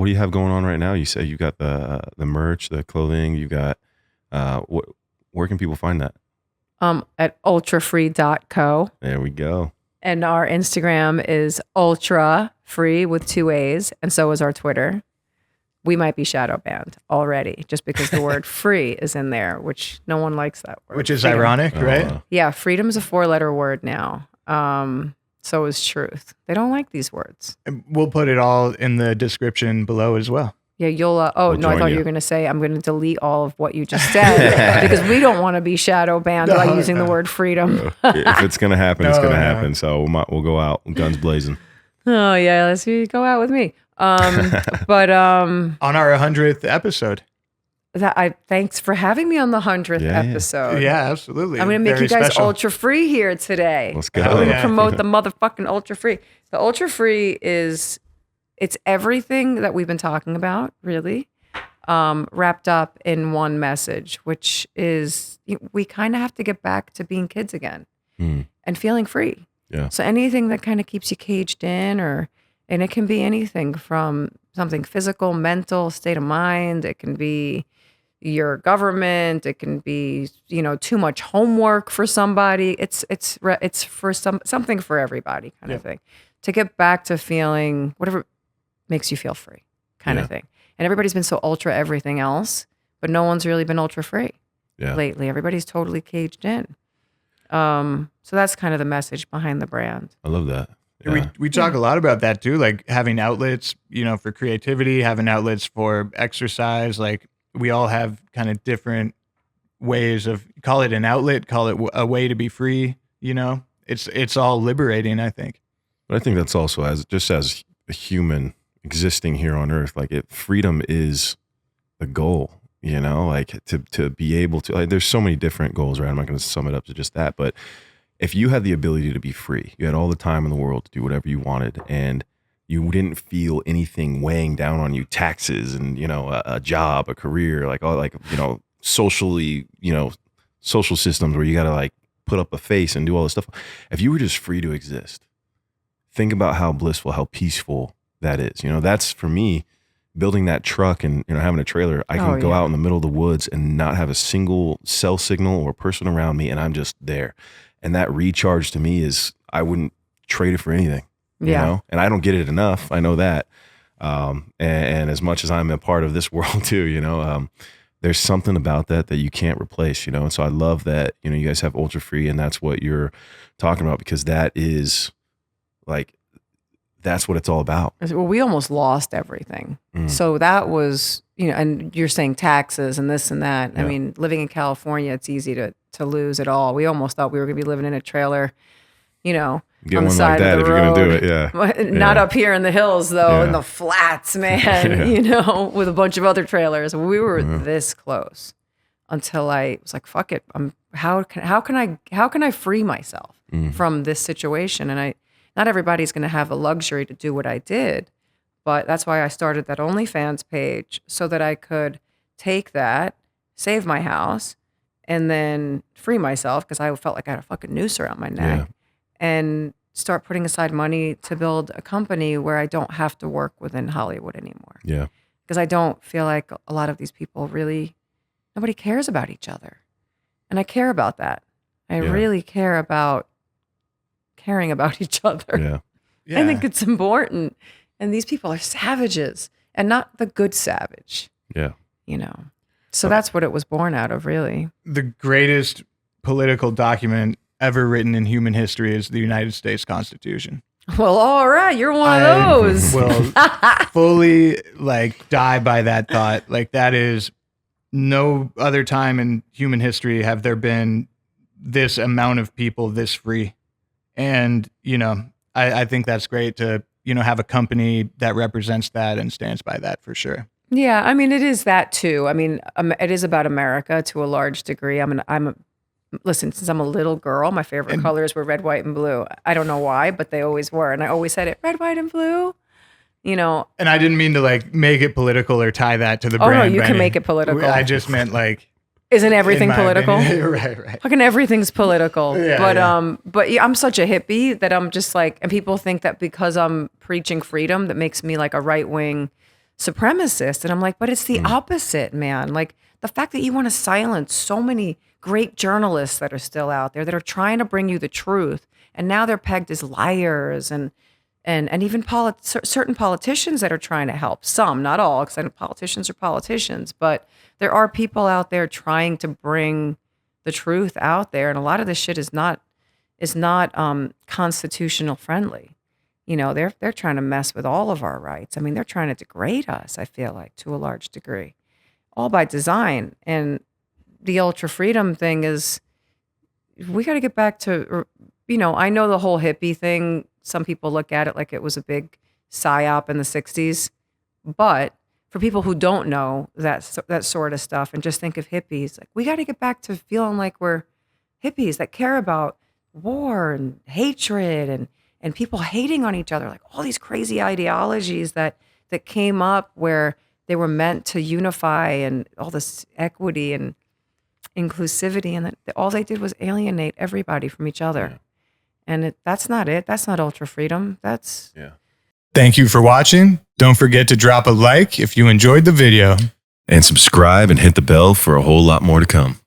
what do you have going on right now? You say you got the merch, the clothing. You got where can people find that? At ultrafree.co. There we go. And our Instagram is ultrafree with 2 A's, and so is our Twitter. We might be shadow banned already just because the word free is in there, which no one likes that word. Which is freedom. ironic, right? Yeah, freedom is a 4-letter word now. So is truth. They don't like these words. We'll put it all in the description below as well. Yeah, you'll. I thought you were going to say I'm going to delete all of what you just said because we don't want to be shadow banned by using the word freedom. If it's going to happen, it's going to happen. So we'll go out, guns blazing. Oh yeah, let's go out with me. But on our 100th episode. Thanks for having me on the 100th episode. Yeah, absolutely. I'm going to make you guys ultra free here today. Let's go. I'm going to promote the motherfucking ultra free. The ultra free it's everything that we've been talking about, really, wrapped up in one message, which is we kind of have to get back to being kids again and feeling free. Yeah. So anything that kind of keeps you caged in, and it can be anything from something physical, mental, state of mind. It can be your government. It can be, too much homework for somebody. It's for something for everybody kind of thing. To get back to feeling whatever makes you feel free kind of thing. And everybody's been so ultra everything else, but no one's really been ultra free lately. Everybody's totally caged in. So that's kind of the message behind the brand. I love that. Yeah. We talk a lot about that too, like having outlets, for creativity, having outlets for exercise. Like we all have kind of different ways of, call it an outlet, call it a way to be free. It's all liberating, I think. But I think that's also as a human existing here on earth, like freedom is the goal, like to be able to, like, there's so many different goals, right? I'm not going to sum it up to just that, but if you had the ability to be free, you had all the time in the world to do whatever you wanted, and you didn't feel anything weighing down on you, taxes and, a job, a career, like all, like, socially, social systems where you got to like put up a face and do all this stuff. If you were just free to exist, think about how blissful, how peaceful that is. That's for me, building that truck and, having a trailer. I can go out in the middle of the woods and not have a single cell signal or person around me, and I'm just there. And that recharge to me is, I wouldn't trade it for anything, you know? And I don't get it enough. I know that. And as much as I'm a part of this world too, there's something about that you can't replace, And so I love that, you guys have Ultra Free, and that's what you're talking about, because that is like, that's what it's all about. Well, we almost lost everything. So that was, and you're saying taxes and this and that. I mean, living in California, it's easy to lose it all. We almost thought we were going to be living in a trailer, Get on the one side like that of the if road. you're going to do it, Not up here in the hills, though, in the flats, man, with a bunch of other trailers. We were this close until I was like, fuck it. How can I free myself from this situation? And not everybody's going to have the luxury to do what I did, but that's why I started that OnlyFans page, so that I could take that, save my house, and then free myself, because I felt like I had a fucking noose around my neck, and start putting aside money to build a company where I don't have to work within Hollywood anymore. Yeah. Because I don't feel like a lot of these people really, nobody cares about each other. And I care about that. I really care about caring about each other. Yeah. I think it's important. And these people are savages, and not the good savage. Yeah. So that's what it was born out of, really. The greatest political document ever written in human history is the United States Constitution. Well, all right, you're one of those. Will fully die by that thought. Like, that is, no other time in human history have there been this amount of people this free. And, I think that's great to, have a company that represents that and stands by that, for sure. Yeah, I mean, it is that too. I mean, it is about America to a large degree. Listen, since I'm a little girl, my favorite colors were red, white, and blue. I don't know why, but they always were. And I always said it, red, white, and blue, And I didn't mean to make it political or tie that to the brand. Oh, no, you can make it political. I just meant isn't everything political? Right. Fucking everything's political. Yeah, but I'm such a hippie that I'm just and people think that because I'm preaching freedom, that makes me like a right-wing supremacist. And I'm like, but it's the opposite, man. Like the fact that you want to silence so many great journalists that are still out there that are trying to bring you the truth, and now they're pegged as liars, and even certain politicians that are trying to help. Some, not all, because I know politicians are politicians, but there are people out there trying to bring the truth out there, and a lot of this shit is not constitutional friendly. You know, they're trying to mess with all of our rights. I mean, they're trying to degrade us, I feel like, to a large degree, all by design. And the ultra freedom thing is, we got to get back to, you know, I know the whole hippie thing, some people look at it like it was a big psyop in the 60s, but for people who don't know that sort of stuff and just think of hippies, like, we got to get back to feeling like we're hippies that care about war and hatred and people hating on each other, like all these crazy ideologies that came up where they were meant to unify, and all this equity and inclusivity, and that all they did was alienate everybody from each other. Yeah. And that's not it. That's not ultra freedom. That's... Yeah. Thank you for watching. Don't forget to drop a like if you enjoyed the video. And subscribe and hit the bell for a whole lot more to come.